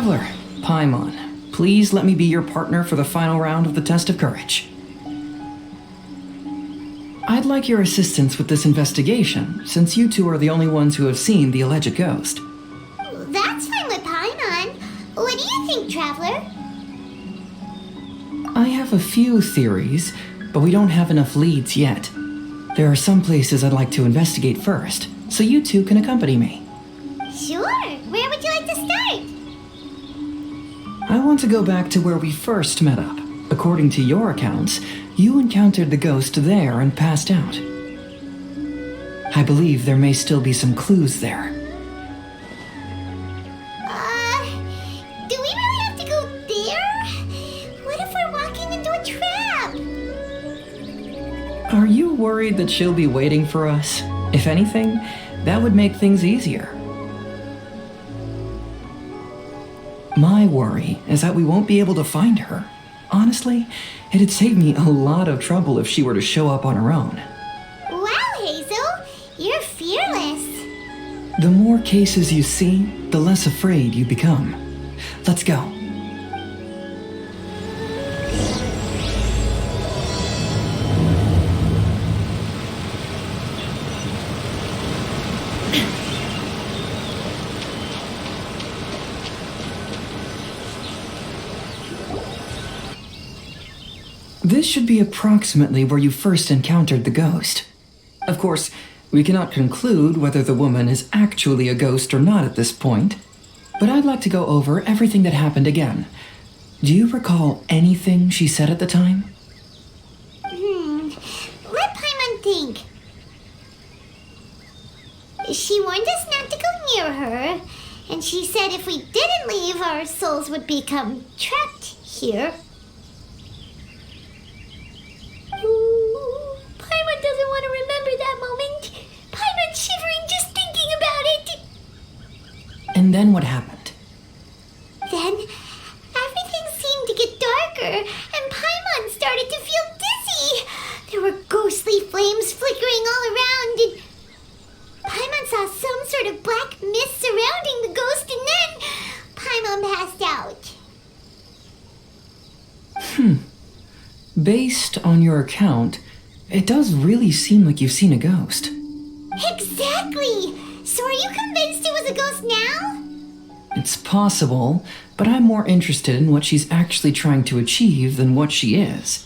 Traveler, Paimon, please let me be your partner for the final round of the test of courage. I'd like your assistance with this investigation, since you two are the only ones who have seen the alleged ghost. That's fine with Paimon. What do you think, Traveler? I have a few theories, but we don't have enough leads yet. There are some places I'd like to investigate first, so you two can accompany me. Sure. Where would you like to start? I want to go back to where we first met up. According to your accounts, you encountered the ghost there and passed out. I believe there may still be some clues there. Do we really have to go there? What if we're walking into a trap? Are you worried that she'll be waiting for us? If anything, that would make things easier. My worry is that we won't be able to find her. Honestly, it'd save me a lot of trouble if she were to show up on her own. Wow, Hazel, you're fearless. The more cases you see, the less afraid you become. Let's go. This should be approximately where you first encountered the ghost. Of course, we cannot conclude whether the woman is actually a ghost or not at this point, but I'd like to go over everything that happened again. Do you recall anything she said at the time? Let Paimon think. She warned us not to go near her, and she said if we didn't leave, our souls would become trapped here. Ooh, Paimon doesn't want to remember that moment. Paimon's shivering just thinking about it. And then what happened? Then, everything seemed to get darker, and Paimon started to feel dizzy. There were ghostly flames flickering all around, and Paimon saw some sort of black mist surrounding the ghost, and then Paimon passed out. Based on your account, it does really seem like you've seen a ghost. Exactly! So are you convinced it was a ghost now? It's possible, but I'm more interested in what she's actually trying to achieve than what she is.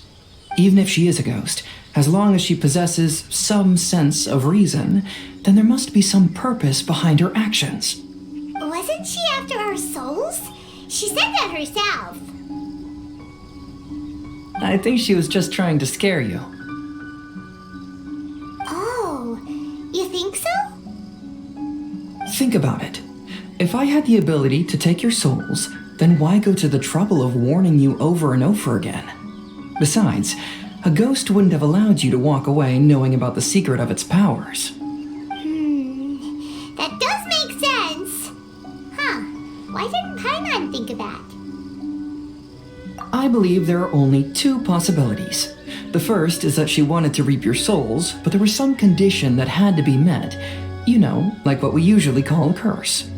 Even if she is a ghost, as long as she possesses some sense of reason, then there must be some purpose behind her actions. Wasn't she after our souls? She said that herself. I think she was just trying to scare you. Oh, you think so? Think about it. If I had the ability to take your souls, then why go to the trouble of warning you over and over again? Besides, a ghost wouldn't have allowed you to walk away knowing about the secret of its powers. That does make sense. Huh, why didn't Paimon think of that? I believe there are only two possibilities. The first is that she wanted to reap your souls, but there was some condition that had to be met. You know, like what we usually call a curse.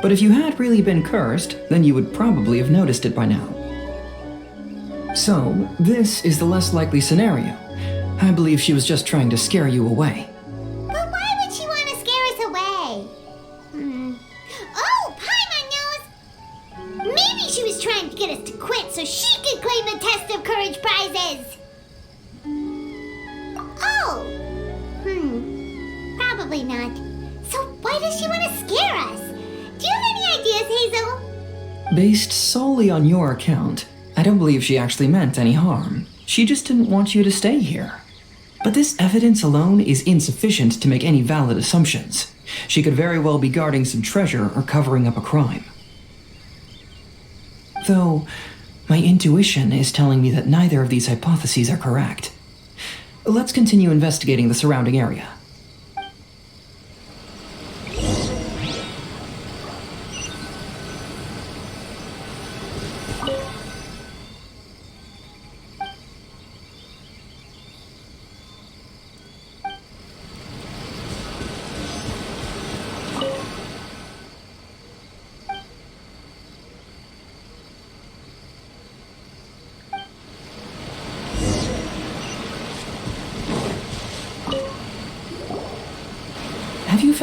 But if you had really been cursed, then you would probably have noticed it by now. So, this is the less likely scenario. I believe she was just trying to scare you away. But why would she want to scare us away? Oh, Paimon knows! Maybe she was trying to get us to quit so she could claim the Test of Courage prizes! Oh! Probably not. So why does she want to scare us? Do you have any ideas, Hazel? Based solely on your account, I don't believe she actually meant any harm. She just didn't want you to stay here. But this evidence alone is insufficient to make any valid assumptions. She could very well be guarding some treasure or covering up a crime. Though, my intuition is telling me that neither of these hypotheses are correct. Let's continue investigating the surrounding area.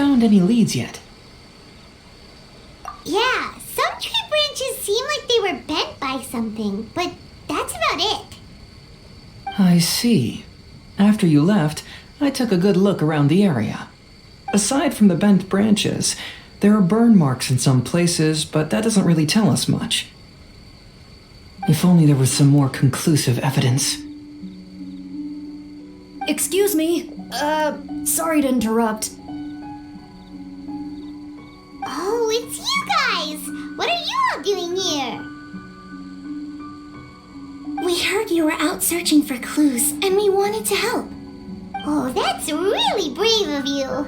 found any leads yet? Yeah, some tree branches seem like they were bent by something, but that's about it. I see. After you left, I took a good look around the area. Aside from the bent branches, there are burn marks in some places, but that doesn't really tell us much. If only there was some more conclusive evidence. Excuse me. Sorry to interrupt. Oh, it's you guys! What are you all doing here? We heard you were out searching for clues, and we wanted to help. Oh, that's really brave of you.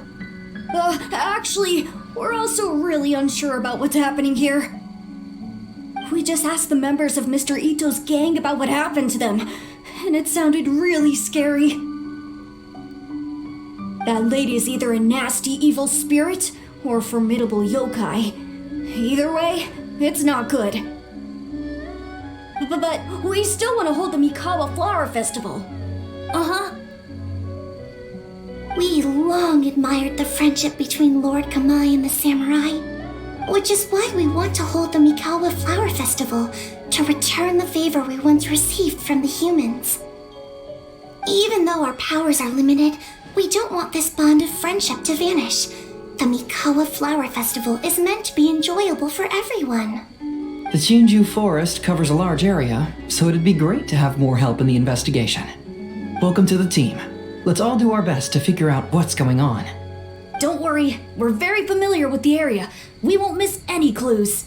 Actually, we're also really unsure about what's happening here. We just asked the members of Mr. Ito's gang about what happened to them, and it sounded really scary. That lady is either a nasty evil spirit or a formidable yokai. Either way, it's not good. But we still want to hold the Mikawa Flower Festival. Uh-huh. We long admired the friendship between Lord Kamai and the samurai, which is why we want to hold the Mikawa Flower Festival to return the favor we once received from the humans. Even though our powers are limited, we don't want this bond of friendship to vanish. The Mikawa Flower Festival is meant to be enjoyable for everyone. The Jinju Forest covers a large area, so it'd be great to have more help in the investigation. Welcome to the team. Let's all do our best to figure out what's going on. Don't worry, we're very familiar with the area. We won't miss any clues.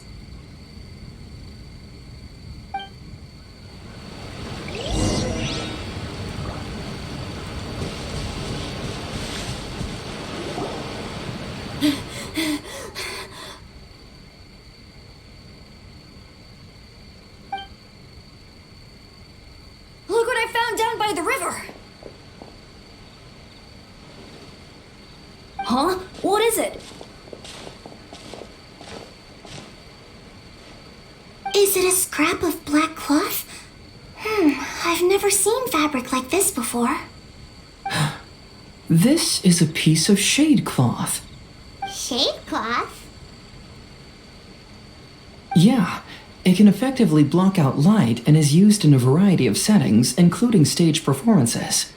Look what I found down by the river! Huh? What is it? Is it a scrap of black cloth? I've never seen fabric like this before. This is a piece of shade cloth. Shade cloth? Yeah, it can effectively block out light and is used in a variety of settings, including stage performances.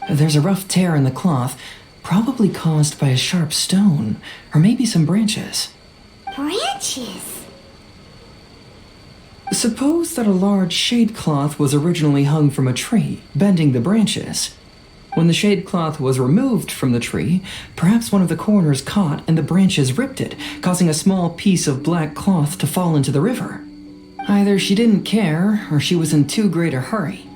There's a rough tear in the cloth, probably caused by a sharp stone, or maybe some branches. Branches? Suppose that a large shade cloth was originally hung from a tree, bending the branches. When the shade cloth was removed from the tree, perhaps one of the corners caught and the branches ripped it, causing a small piece of black cloth to fall into the river. Either she didn't care, or she was in too great a hurry.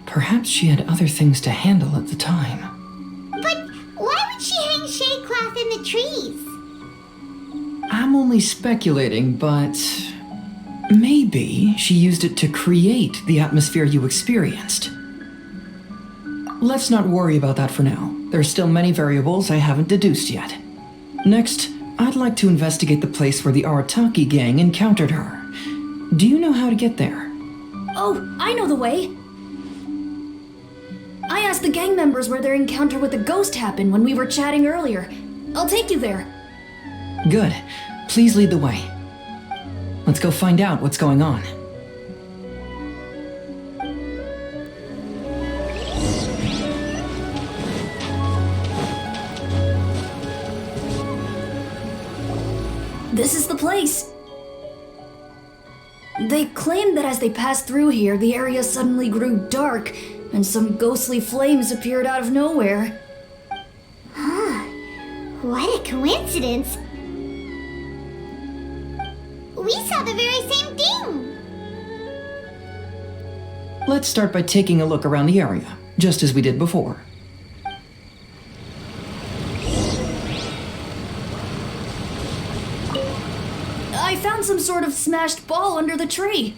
Perhaps she had other things to handle at the time. But why would she hang shade cloth in the trees? I'm only speculating, but maybe she used it to create the atmosphere you experienced. Let's not worry about that for now. There are still many variables I haven't deduced yet. Next, I'd like to investigate the place where the Arataki gang encountered her. Do you know how to get there? Oh, I know the way. I asked the gang members where their encounter with the ghost happened when we were chatting earlier. I'll take you there. Good. Please lead the way. Let's go find out what's going on. This is the place. They claimed that as they passed through here, the area suddenly grew dark, and some ghostly flames appeared out of nowhere. What a coincidence. We saw the very same thing. Let's start by taking a look around the area, just as we did before. I found some sort of smashed ball under the tree.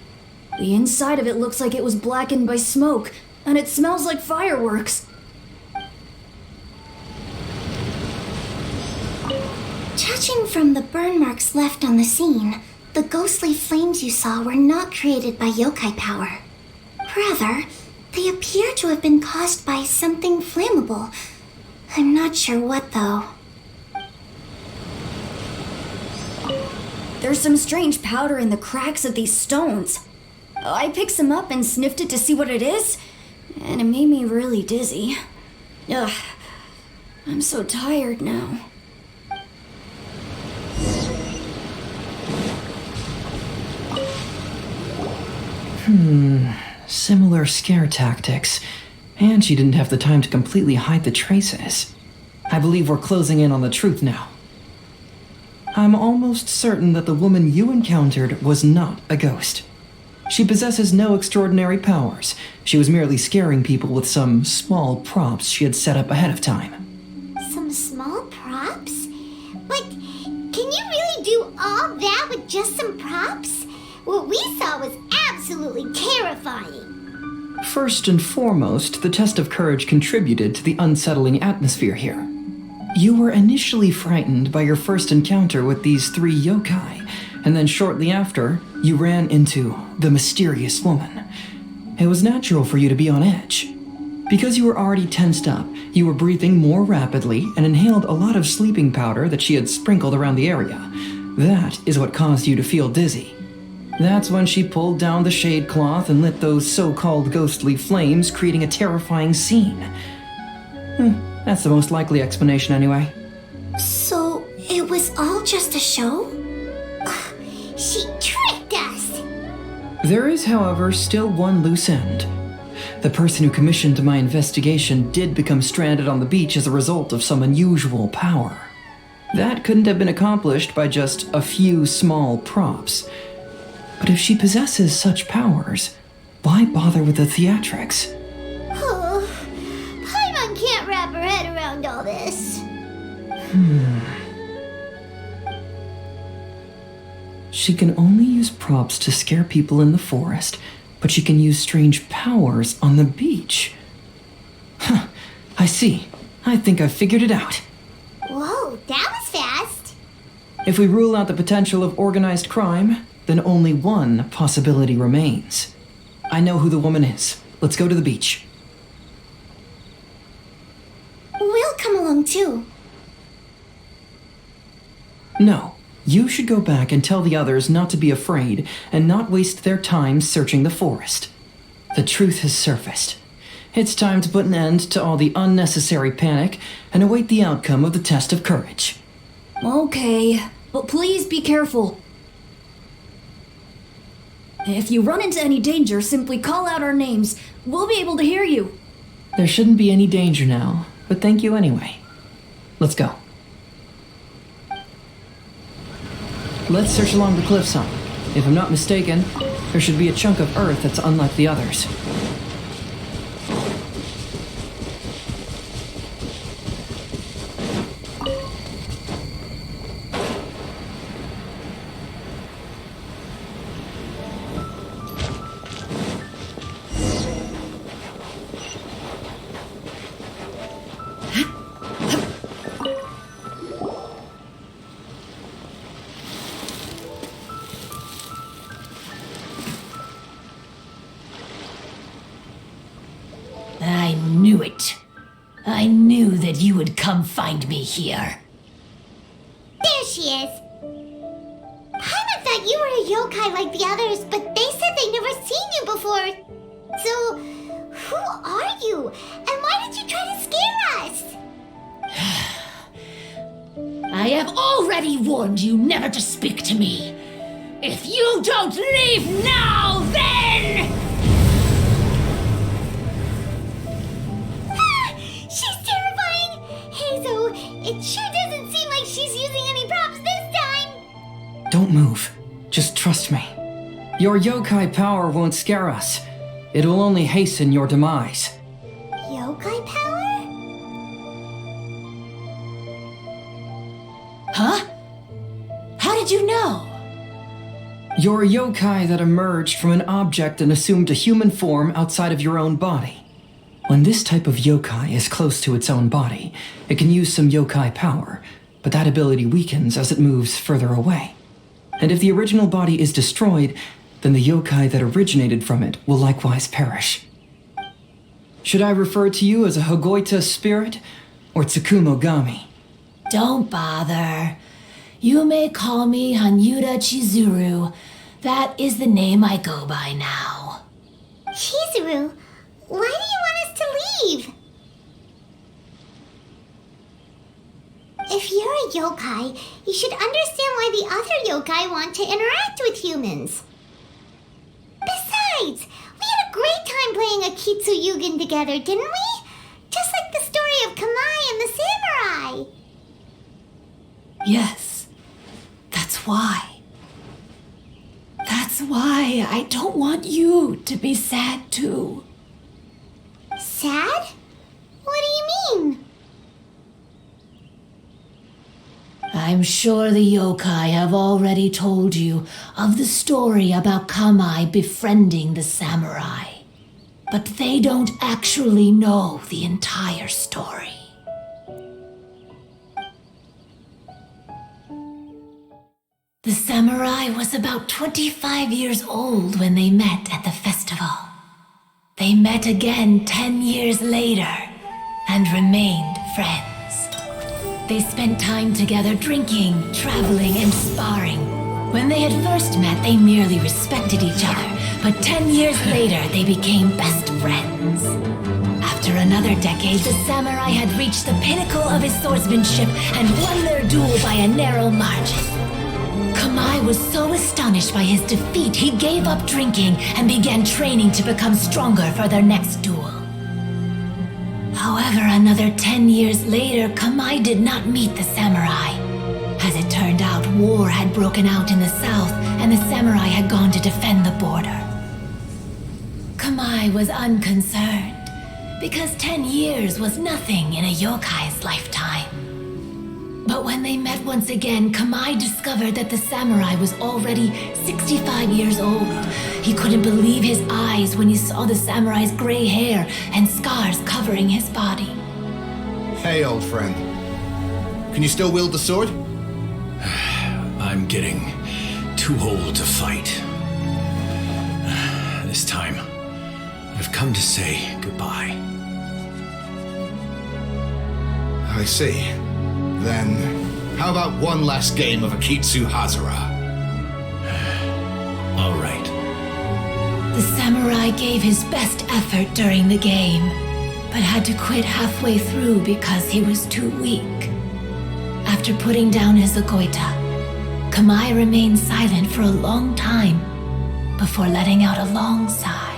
The inside of it looks like it was blackened by smoke, and it smells like fireworks. Judging from the burn marks left on the scene, the ghostly flames you saw were not created by yokai power. Rather, they appear to have been caused by something flammable. I'm not sure what, though. There's some strange powder in the cracks of these stones. I picked some up and sniffed it to see what it is, and it made me really dizzy. Ugh, I'm so tired now. Similar scare tactics. And she didn't have the time to completely hide the traces. I believe we're closing in on the truth now. I'm almost certain that the woman you encountered was not a ghost. She possesses no extraordinary powers. She was merely scaring people with some small props she had set up ahead of time. Some small props? But can you really do all that with just some props? What we saw was absolutely terrifying. First and foremost, the test of courage contributed to the unsettling atmosphere here. You were initially frightened by your first encounter with these 3 yokai, and then shortly after, you ran into the mysterious woman. It was natural for you to be on edge. Because you were already tensed up, you were breathing more rapidly and inhaled a lot of sleeping powder that she had sprinkled around the area. That is what caused you to feel dizzy. That's when she pulled down the shade cloth and lit those so-called ghostly flames, creating a terrifying scene. That's the most likely explanation anyway. So, it was all just a show? She tricked us! There is, however, still one loose end. The person who commissioned my investigation did become stranded on the beach as a result of some unusual power. That couldn't have been accomplished by just a few small props. But if she possesses such powers, why bother with the theatrics? Oh, Paimon can't wrap her head around all this. She can only use props to scare people in the forest, but she can use strange powers on the beach. Huh, I see. I think I've figured it out. Whoa, that was fast. If we rule out the potential of organized crime, then only one possibility remains. I know who the woman is. Let's go to the beach. We'll come along too. No, you should go back and tell the others not to be afraid and not waste their time searching the forest. The truth has surfaced. It's time to put an end to all the unnecessary panic and await the outcome of the test of courage. Okay, but please be careful. If you run into any danger, simply call out our names. We'll be able to hear you. There shouldn't be any danger now, but thank you anyway. Let's go. Let's search along the cliffside. If I'm not mistaken, there should be a chunk of earth that's unlike the others. I knew it. I knew that you would come find me here. There she is. Paimon thought you were a yokai like the others, but they said they'd never seen you before. So, who are you? And why did you try to scare us? I have already warned you never to speak to me. If you don't leave now, then... She's terrifying! Hazel, it sure doesn't seem like she's using any props this time! Don't move. Just trust me. Your yokai power won't scare us. It will only hasten your demise. Yokai power? Huh? How did you know? You're a yokai that emerged from an object and assumed a human form outside of your own body. When this type of yokai is close to its own body, it can use some yokai power, but that ability weakens as it moves further away. And if the original body is destroyed, then the yokai that originated from it will likewise perish. Should I refer to you as a Hagoita spirit or Tsukumogami? Don't bother. You may call me Hanyuda Chizuru. That is the name I go by now. Chizuru, why do you want us to leave? If you're a yokai, you should understand why the other yokai want to interact with humans. Besides, we had a great time playing Akitsu Yugen together, didn't we? Just like the story of Kamai and the samurai. Yes, that's why. That's why I don't want you to be sad too. Sad? What do you mean? I'm sure the yokai have already told you of the story about Kamai befriending the samurai. But they don't actually know the entire story. The samurai was about 25 years old when they met at the festival. They met again 10 years later and remained friends. They spent time together drinking, traveling, and sparring. When they had first met, they merely respected each other, but 10 years later, they became best friends. After another decade, the samurai had reached the pinnacle of his swordsmanship and won their duel by a narrow margin. Kamai was so astonished by his defeat, he gave up drinking and began training to become stronger for their next duel. However, another 10 years later, Kamai did not meet the samurai. As it turned out, war had broken out in the south, and the samurai had gone to defend the border. Kamai was unconcerned, because 10 years was nothing in a yokai's lifetime. But when they met once again, Kamai discovered that the samurai was already 65 years old. He couldn't believe his eyes when he saw the samurai's gray hair and scars covering his body. Hey, old friend. Can you still wield the sword? I'm getting too old to fight. This time, I've come to say goodbye. I see. Then, how about one last game of Akitsu Hazara? All right. The samurai gave his best effort during the game, but had to quit halfway through because he was too weak. After putting down his agoita, Kamai remained silent for a long time before letting out a long sigh.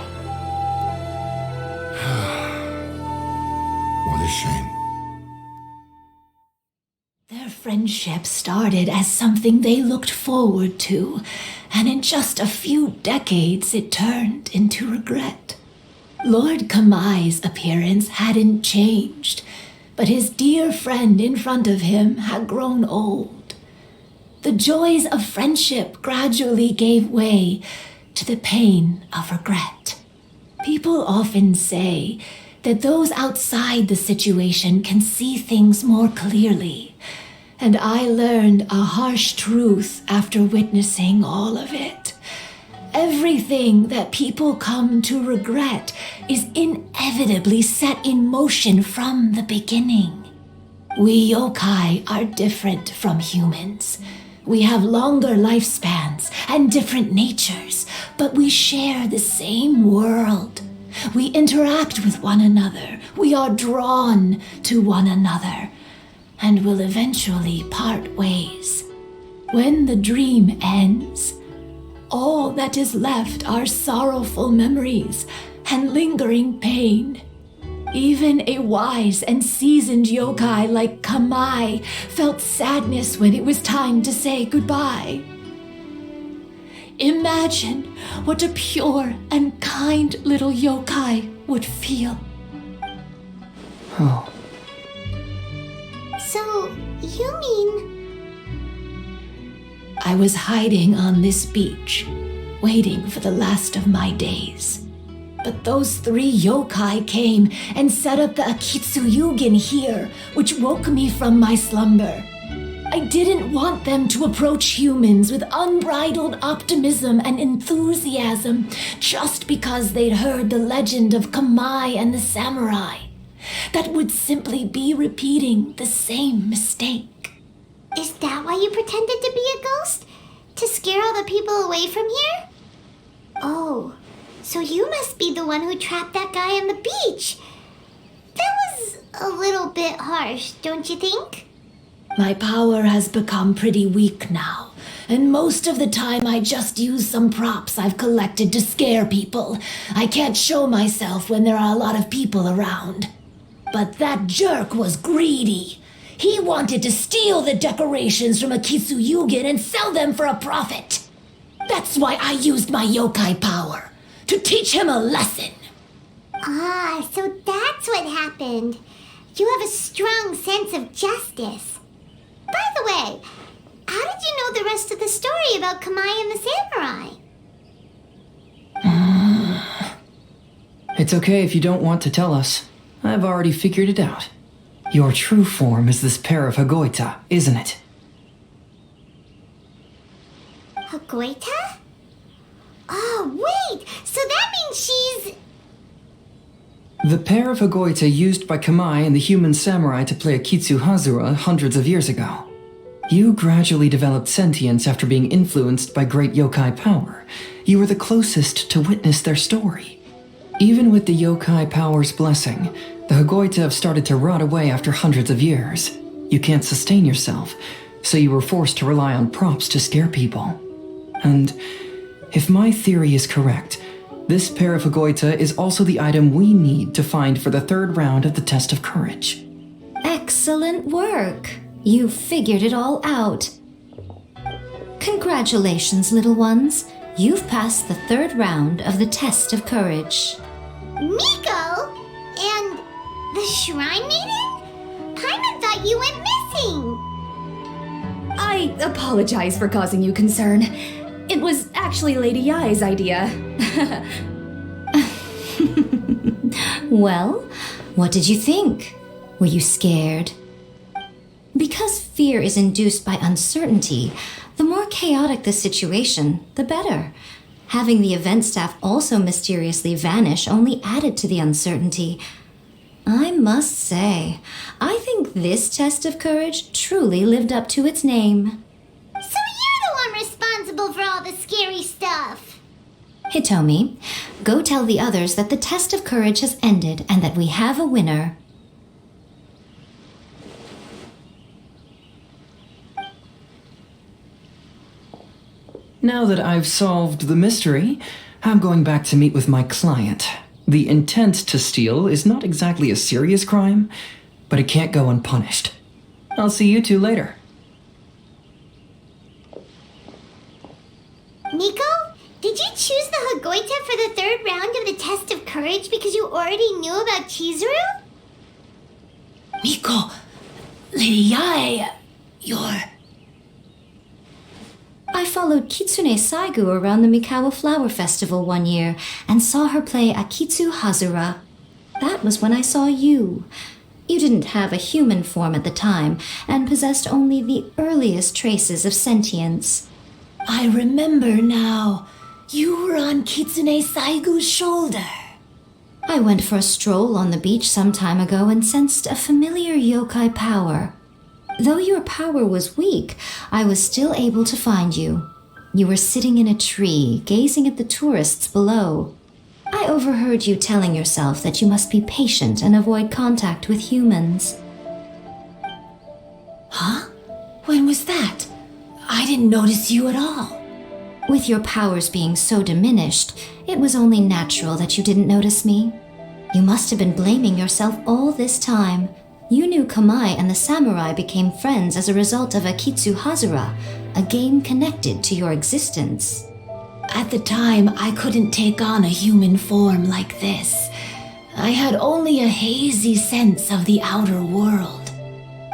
What a shame. Their friendship started as something they looked forward to, and in just a few decades it turned into regret. Lord Kamai's appearance hadn't changed, but his dear friend in front of him had grown old. The joys of friendship gradually gave way to the pain of regret. People often say that those outside the situation can see things more clearly, and I learned a harsh truth after witnessing all of it. Everything that people come to regret is inevitably set in motion from the beginning. We yokai are different from humans. We have longer lifespans and different natures, but we share the same world. We interact with one another. We are drawn to one another, and will eventually part ways. When the dream ends, all that is left are sorrowful memories and lingering pain. Even a wise and seasoned yokai like Kamai felt sadness when it was time to say goodbye. Imagine what a pure and kind little yokai would feel. Oh, So, you mean... I was hiding on this beach, waiting for the last of my days. But those 3 yokai came and set up the Akitsu Yugen here, which woke me from my slumber. I didn't want them to approach humans with unbridled optimism and enthusiasm just because they'd heard the legend of Kamai and the samurai. That would simply be repeating the same mistake. Is that why you pretended to be a ghost? To scare all the people away from here? Oh, so you must be the one who trapped that guy on the beach. That was a little bit harsh, don't you think? My power has become pretty weak now, and most of the time I just use some props I've collected to scare people. I can't show myself when there are a lot of people around. But that jerk was greedy. He wanted to steal the decorations from Akitsu and sell them for a profit. That's why I used my yokai power, to teach him a lesson. Ah, so that's what happened. You have a strong sense of justice. By the way, how did you know the rest of the story about Kamai and the samurai? It's okay if you don't want to tell us. I've already figured it out. Your true form is this pair of Hagoita, isn't it? Hagoita? Oh, wait! So that means she's... The pair of Hagoita used by Kamai and the human samurai to play Akitsu Hazura hundreds of years ago. You gradually developed sentience after being influenced by great yokai power. You were the closest to witness their story. Even with the yokai power's blessing, the Hagoita have started to rot away after hundreds of years. You can't sustain yourself, so you were forced to rely on props to scare people. And if my theory is correct, this pair of Hagoita is also the item we need to find for the third round of the test of courage. Excellent work. You figured it all out. Congratulations, little ones. You've passed the third round of the test of courage. Miko? And the Shrine Maiden? Paimon thought you went missing. I apologize for causing you concern. It was actually Lady Yai's idea. Well, what did you think? Were you scared? Because fear is induced by uncertainty, the more chaotic the situation, the better. Having the event staff also mysteriously vanish only added to the uncertainty. I must say, I think this test of courage truly lived up to its name. So you're the one responsible for all the scary stuff. Hitomi, go tell the others that the test of courage has ended and that we have a winner. Now that I've solved the mystery, I'm going back to meet with my client. The intent to steal is not exactly a serious crime, but it can't go unpunished. I'll see you two later. Nico, did you choose the Hagoita for the third round of the test of courage because you already knew about Chizuru? Miko, Lady Yai, you're... I followed Kitsune Saigu around the Mikawa Flower Festival one year and saw her play Akitsu Hazura. That was when I saw you. You didn't have a human form at the time and possessed only the earliest traces of sentience. I remember now. You were on Kitsune Saigu's shoulder. I went for a stroll on the beach some time ago and sensed a familiar yokai power. Though your power was weak, I was still able to find you. You were sitting in a tree, gazing at the tourists below. I overheard you telling yourself that you must be patient and avoid contact with humans. Huh? When was that? I didn't notice you at all. With your powers being so diminished, it was only natural that you didn't notice me. You must have been blaming yourself all this time. You knew Kamai and the samurai became friends as a result of Akitsu Hazura, a game connected to your existence. At the time, I couldn't take on a human form like this. I had only a hazy sense of the outer world.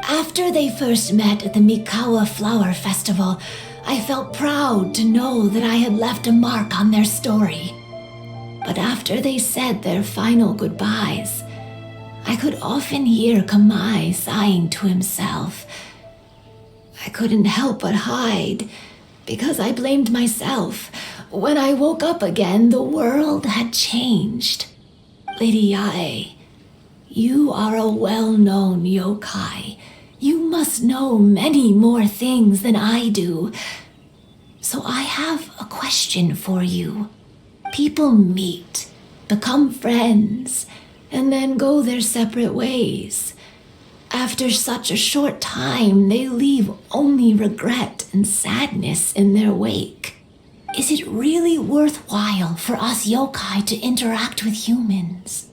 After they first met at the Mikawa Flower Festival, I felt proud to know that I had left a mark on their story. But after they said their final goodbyes, I could often hear Kamai sighing to himself. I couldn't help but hide, because I blamed myself. When I woke up again, the world had changed. Lady Yai, you are a well-known yokai. You must know many more things than I do. So I have a question for you. People meet, become friends, and then go their separate ways. After such a short time, they leave only regret and sadness in their wake. Is it really worthwhile for us yokai to interact with humans?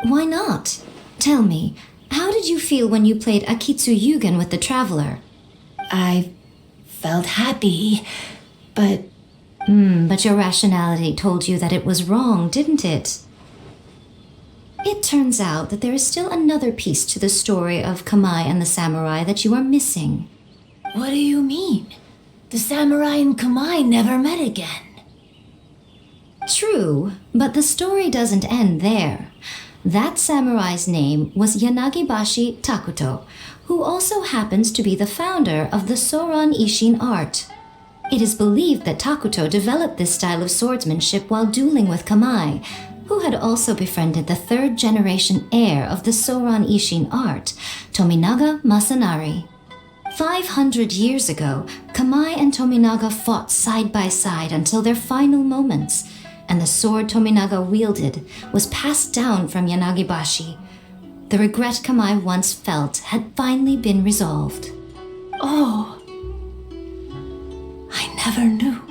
Why not? Tell me, how did you feel when you played Akitsu Yugen with the Traveler? I felt happy, but But your rationality told you that it was wrong, didn't it? It turns out that there is still another piece to the story of Kamai and the samurai that you are missing. what do you mean? The samurai and Kamai never met again. True, but the story doesn't end there. That samurai's name was Yanagibashi Takuto, who also happens to be the founder of the Soran Ishin art. It is believed that Takuto developed this style of swordsmanship while dueling with Kamai, who had also befriended the third-generation heir of the Soran Ishin art, Tominaga Masanari. 500 years ago, Kamai and Tominaga fought side by side until their final moments, and the sword Tominaga wielded was passed down from Yanagibashi. The regret Kamai once felt had finally been resolved. Oh, I never knew.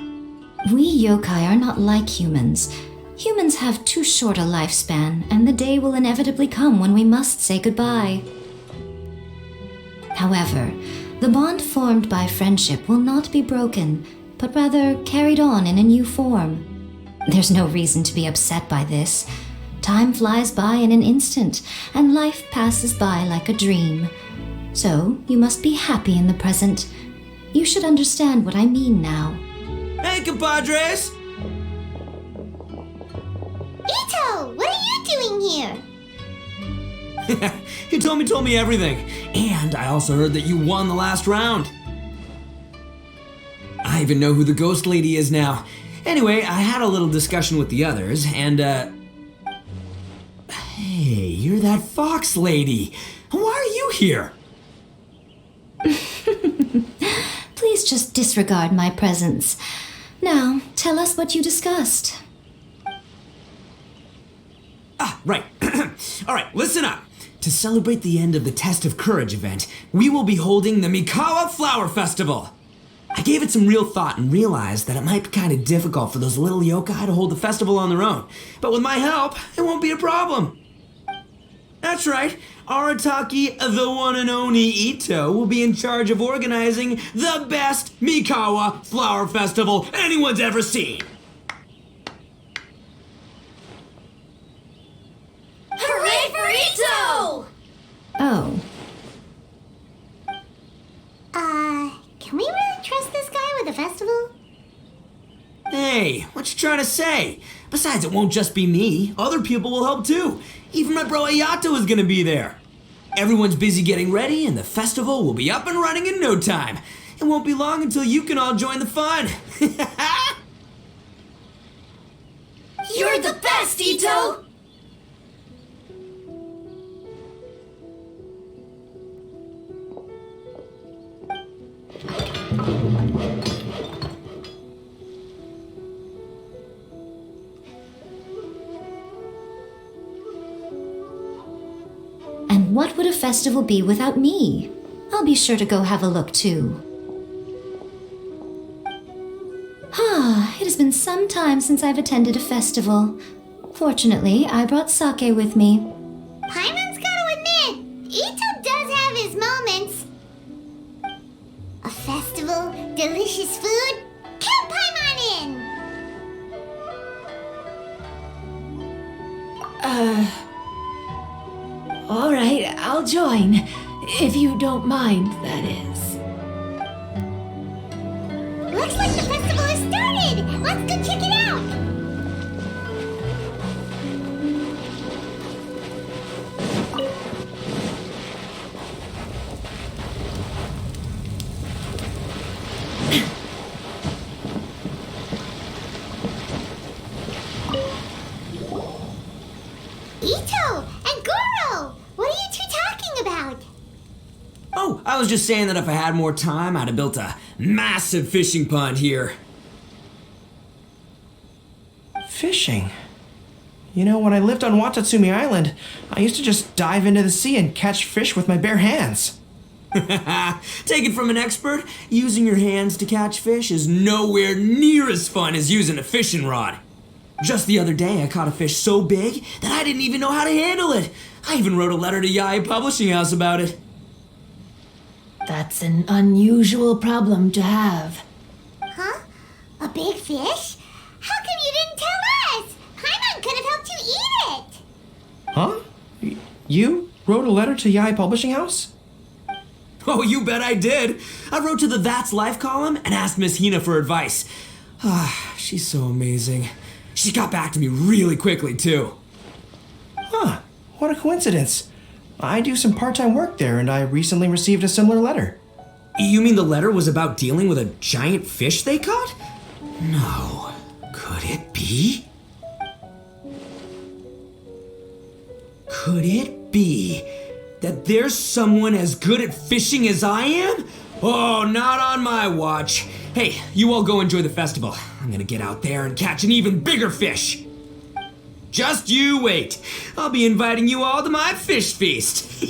We yokai are not like humans. Humans have too short a lifespan, and the day will inevitably come when we must say goodbye. However, the bond formed by friendship will not be broken, but rather carried on in a new form. There's no reason to be upset by this. Time flies by in an instant, and life passes by like a dream. So, you must be happy in the present. You should understand what I mean now. Hey, compadres! Ito, what are you doing here? You told me everything. And I also heard that you won the last round. I even know who the ghost lady is now. Anyway, I had a little discussion with the others, and, Hey, you're that fox lady. Why are you here? Please just disregard my presence. Now, tell us what you discussed. Ah, right. All right, listen up. To celebrate the end of the Test of Courage event, we will be holding the Mikawa Flower Festival. I gave it some real thought and realized that it might be kind of difficult for those little yokai to hold the festival on their own. But with my help, it won't be a problem. That's right. Arataki, the one and only Ito, will be in charge of organizing the best Mikawa Flower Festival anyone's ever seen. Hooray for Ito! Oh. Can we really trust this guy with the festival? Hey, what you trying to say? Besides, it won't just be me. Other people will help too. Even my bro Ayato is gonna be there. Everyone's busy getting ready, and the festival will be up and running in no time. It won't be long until you can all join the fun. You're the best, Ito! And what would a festival be without me? I'll be sure to go have a look too. It has been some time since I've attended a festival. Fortunately, I brought sake with me. Paimon's gotta admit, Ito does have his moments. A festival, delicious food, count Paimon in! All right, I'll join. If you don't mind, that is. Looks like the festival has started! Let's go check it out! Ito and Goro! What are you two talking about? Oh, I was just saying that if I had more time, I'd have built a massive fishing pond here. Fishing? You know, when I lived on Watatsumi Island, I used to just dive into the sea and catch fish with my bare hands. Take it from an expert, using your hands to catch fish is nowhere near as fun as using a fishing rod. Just the other day, I caught a fish so big that I didn't even know how to handle it. I even wrote a letter to Yae Publishing House about it. That's an unusual problem to have. Huh? A big fish? How come you didn't tell us? Paimon could have helped you eat it. Huh? You wrote a letter to Yae Publishing House? Oh, you bet I did. I wrote to the That's Life column and asked Miss Hina for advice. She's so amazing. She got back to me really quickly, too. Huh, what a coincidence. I do some part-time work there, and I recently received a similar letter. You mean the letter was about dealing with a giant fish they caught? No. Could it be? Could it be that there's someone as good at fishing as I am? Oh, not on my watch. Hey, you all go enjoy the festival. I'm gonna get out there and catch an even bigger fish. Just you wait. I'll be inviting you all to my fish feast.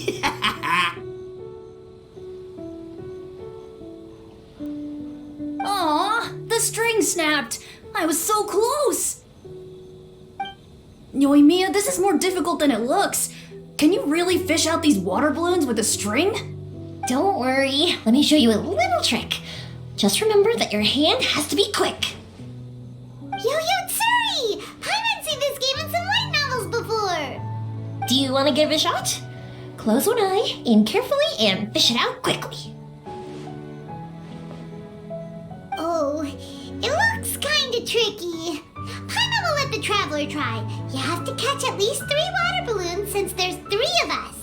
Aw, the string snapped. I was so close. Yoimiya, this is more difficult than it looks. Can you really fish out these water balloons with a string? Don't worry. Let me show you a little trick. Just remember that your hand has to be quick. Yo-Yo Tsuri! Paimon's seen this game in some light novels before. Do you want to give it a shot? Close one eye, aim carefully, and fish it out quickly. Oh, it looks kinda tricky. Paimon will let the traveler try. You have to catch at least 3 water balloons since there's 3 of us.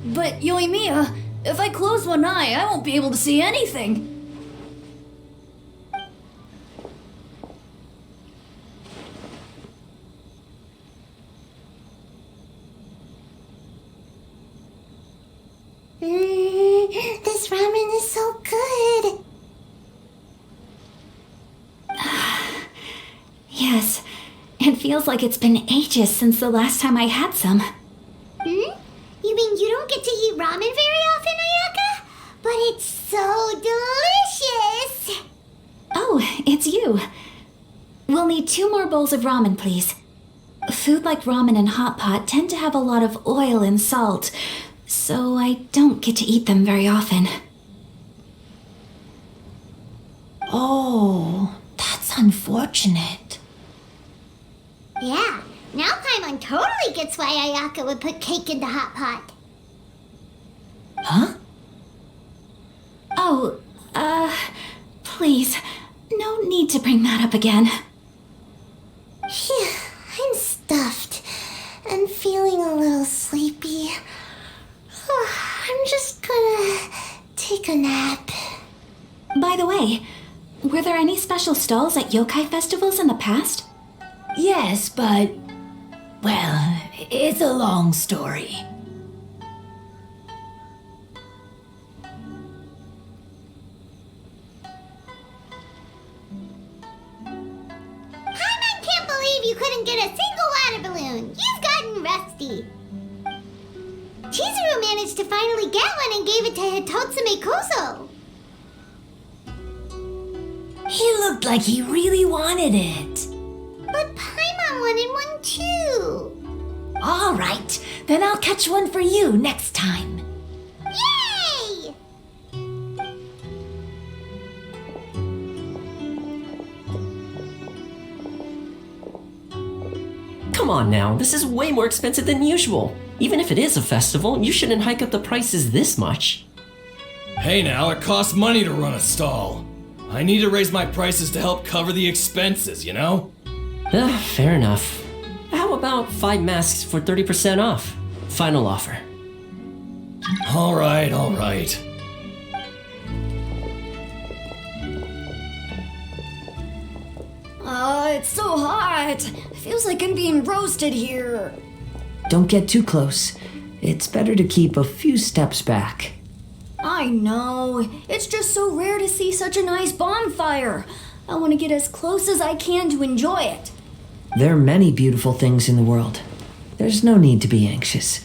But Yoimiya, if I close one eye, I won't be able to see anything. This ramen is so good. Yes, it feels like it's been ages since the last time I had some. You mean you don't get to eat ramen very often, Ayaka? But it's so delicious. Oh, it's you. We'll need 2 more bowls of ramen, please. Food like ramen and hot pot tend to have a lot of oil and salt, so I don't get to eat them very often. Oh, that's unfortunate. Yeah, now Paimon totally gets why Ayaka would put cake in the hot pot. Huh? Oh, please, no need to bring that up again. Phew, I'm stuffed and feeling a little sleepy. I'm just gonna take a nap. By the way, were there any special stalls at yokai festivals in the past? Yes, but... well, it's a long story. Paimon can't believe you couldn't get a single water balloon. You've gotten rusty. Chizuru managed to finally get one and gave it to Hitotsume Koso. He looked like he really wanted it. But Paimon wanted one too. All right, then I'll catch one for you next time. Yay! Come on now, this is way more expensive than usual. Even if it is a festival, you shouldn't hike up the prices this much. Hey now, it costs money to run a stall. I need to raise my prices to help cover the expenses, you know? Fair enough. How about 5 masks for 30% off? Final offer. Alright, alright. It's so hot. Feels like I'm being roasted here. Don't get too close. it's better to keep a few steps back. I know. It's just so rare to see such a nice bonfire. I want to get as close as I can to enjoy it. There are many beautiful things in the world. There's no need to be anxious.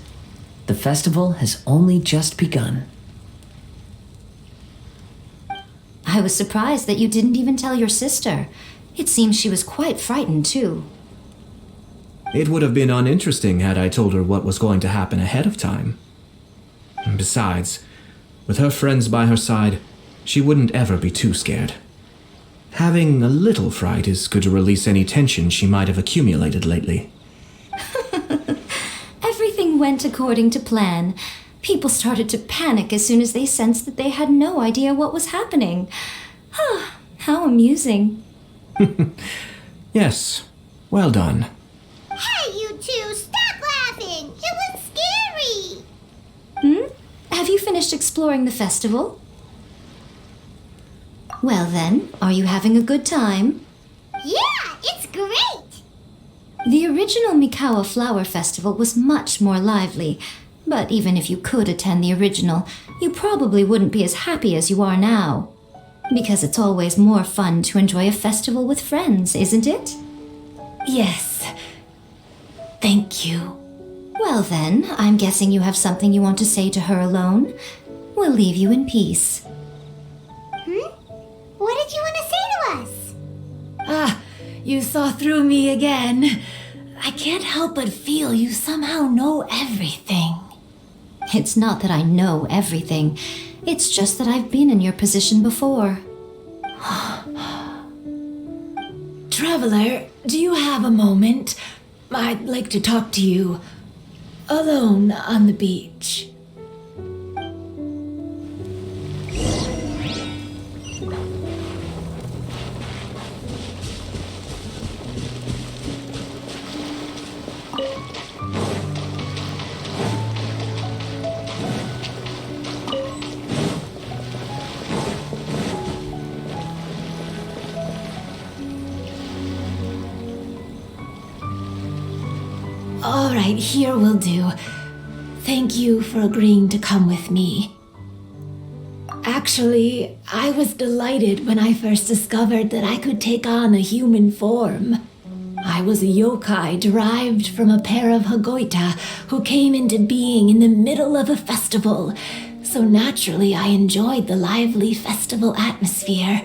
The festival has only just begun. I was surprised that you didn't even tell your sister. It seems she was quite frightened, too. It would have been uninteresting had I told her what was going to happen ahead of time. And besides, with her friends by her side, she wouldn't ever be too scared. Having a little fright is good to release any tension she might have accumulated lately. Everything went according to plan. People started to panic as soon as they sensed that they had no idea what was happening. How amusing. Yes, well done. Hey, you two, stop laughing! It was scary! Have you finished exploring the festival? Well then, are you having a good time? Yeah, it's great! The original Mikawa Flower Festival was much more lively, but even if you could attend the original, you probably wouldn't be as happy as you are now. Because it's always more fun to enjoy a festival with friends, isn't it? Yes. Thank you. Well then, I'm guessing you have something you want to say to her alone. We'll leave you in peace. What did you want to say to us? Ah, you saw through me again. I can't help but feel you somehow know everything. It's not that I know everything. It's just that I've been in your position before. Traveler, do you have a moment? I'd like to talk to you. Alone on the beach. All right, here will do. Thank you for agreeing to come with me. Actually, I was delighted when I first discovered that I could take on a human form. I was a yokai derived from a pair of Hagoita who came into being in the middle of a festival, so naturally I enjoyed the lively festival atmosphere.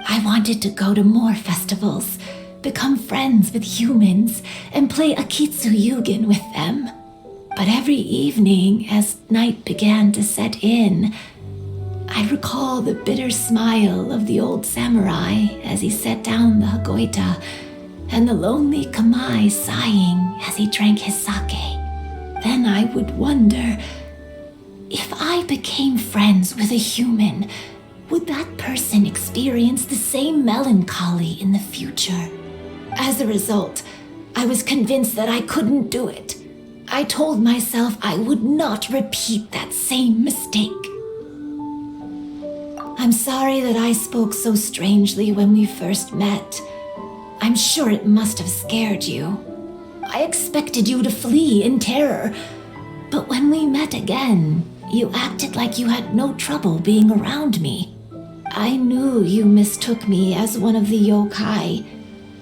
I wanted to go to more festivals, become friends with humans, and play Akitsu Yugen with them. But every evening, as night began to set in, I recall the bitter smile of the old samurai as he set down the Hagoita, and the lonely Kamai sighing as he drank his sake. Then I would wonder, if I became friends with a human, would that person experience the same melancholy in the future? As a result, I was convinced that I couldn't do it. I told myself I would not repeat that same mistake. I'm sorry that I spoke so strangely when we first met. I'm sure it must have scared you. I expected you to flee in terror, but when we met again, you acted like you had no trouble being around me. I knew you mistook me as one of the yokai,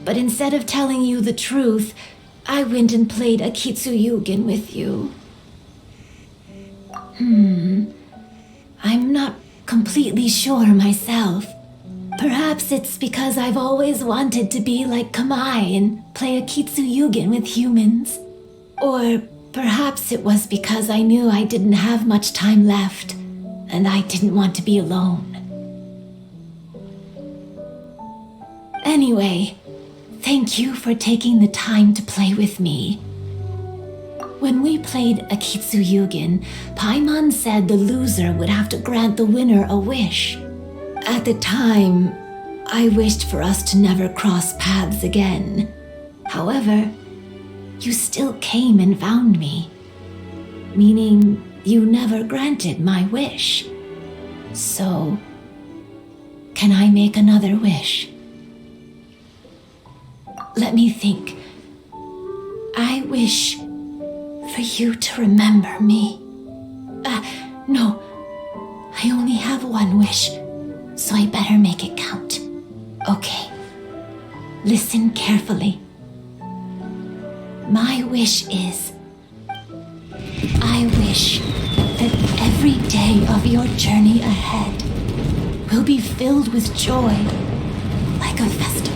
but instead of telling you the truth, I went and played Akitsu Yugen with you. I'm not completely sure myself. Perhaps it's because I've always wanted to be like Kamai and play Akitsu Yugen with humans. Or perhaps it was because I knew I didn't have much time left, and I didn't want to be alone. Anyway, thank you for taking the time to play with me. When we played Akitsu Yugen, Paimon said the loser would have to grant the winner a wish. At the time, I wished for us to never cross paths again. However, you still came and found me, meaning you never granted my wish. So, can I make another wish? Let me think. I wish for you to remember me. No. I only have one wish, so I better make it count. Okay. Listen carefully. My wish is... I wish that every day of your journey ahead will be filled with joy, like a festival.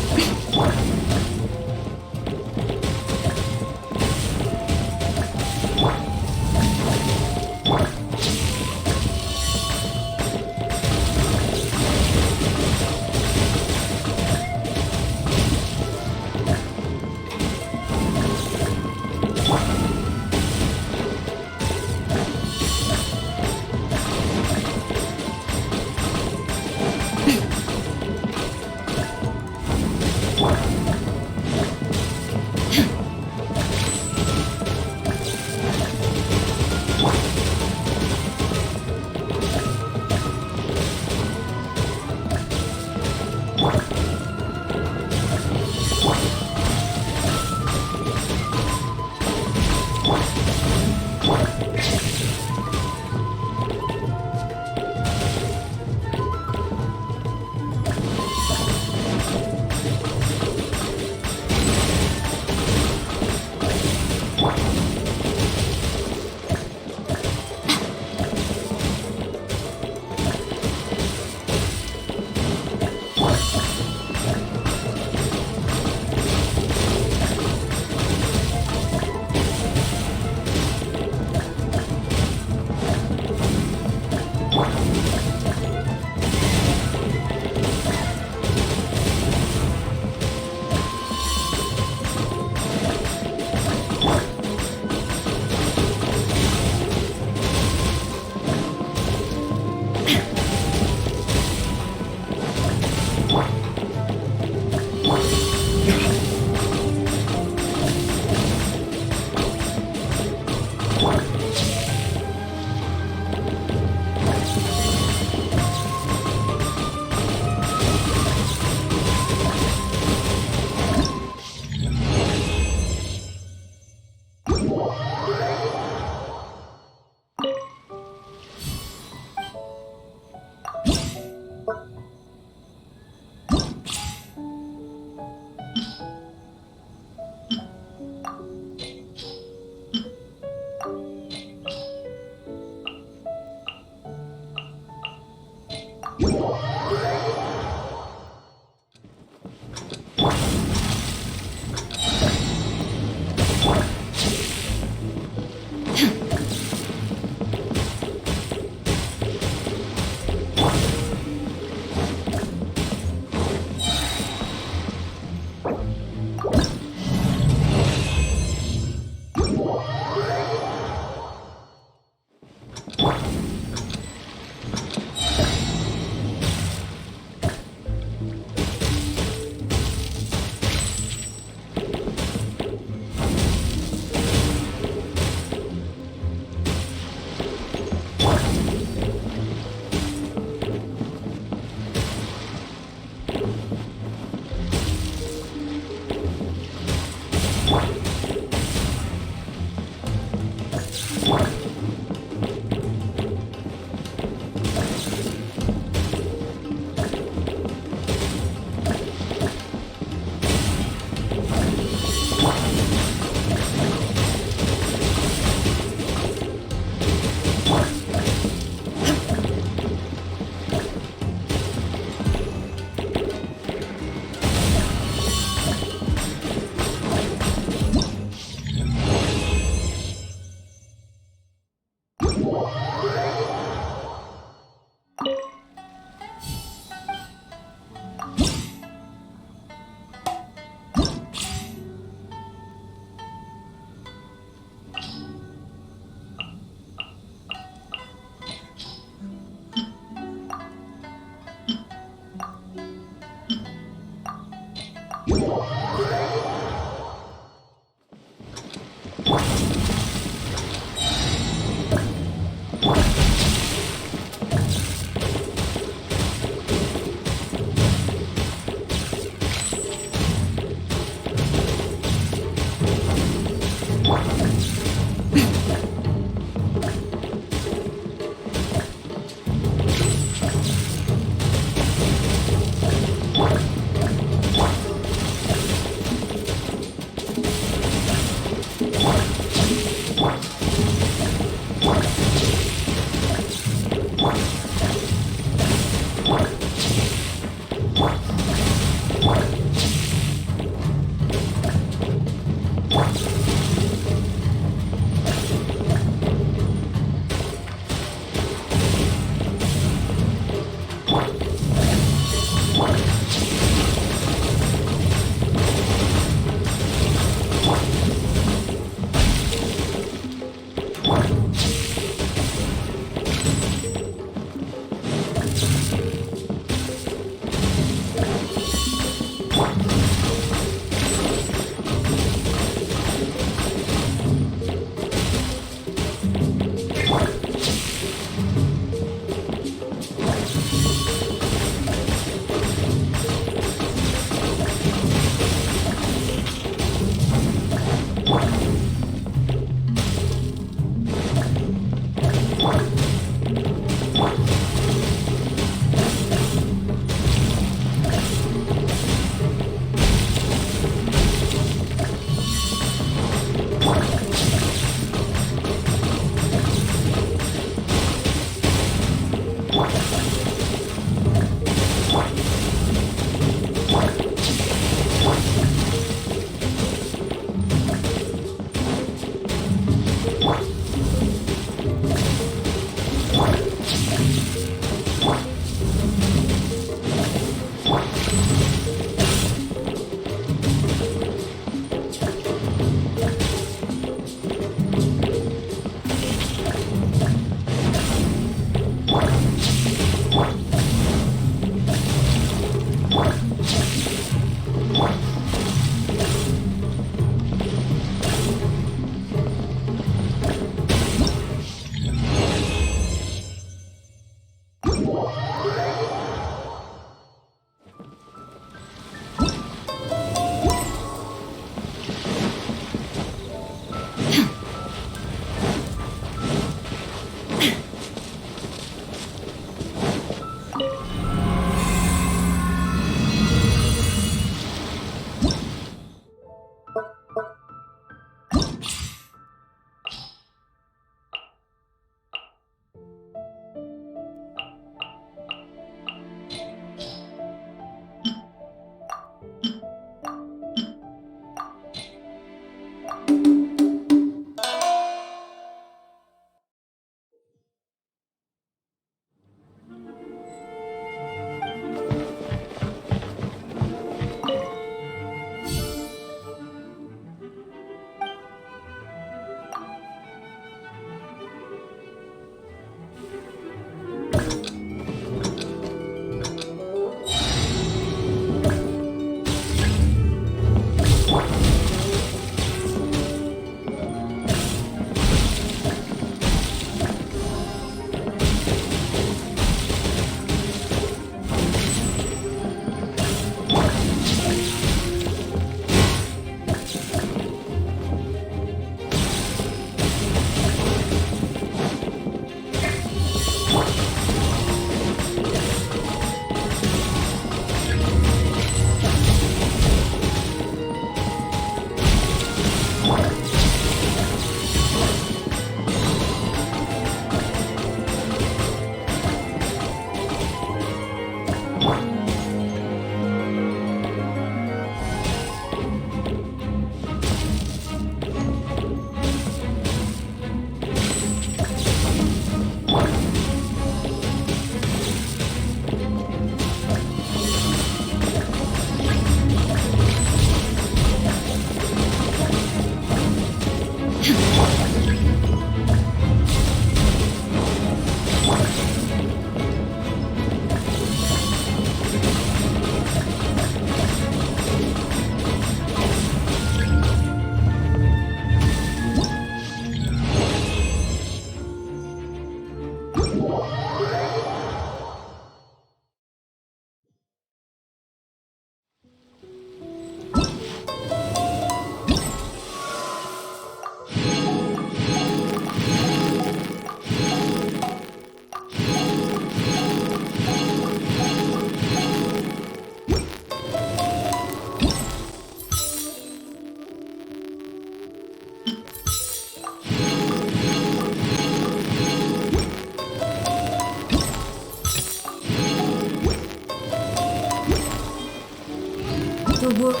The world.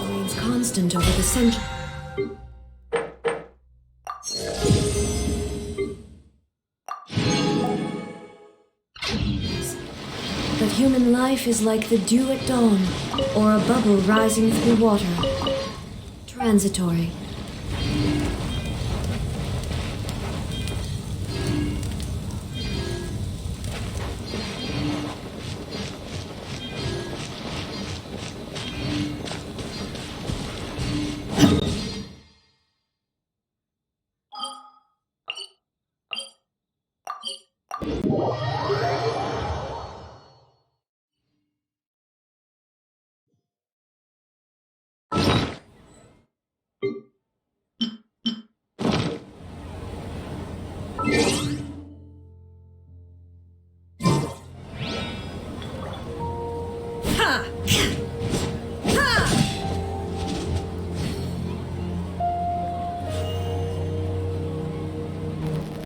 Remains constant over the century. But human life is like the dew at dawn, or a bubble rising through water. Transitory. Ha!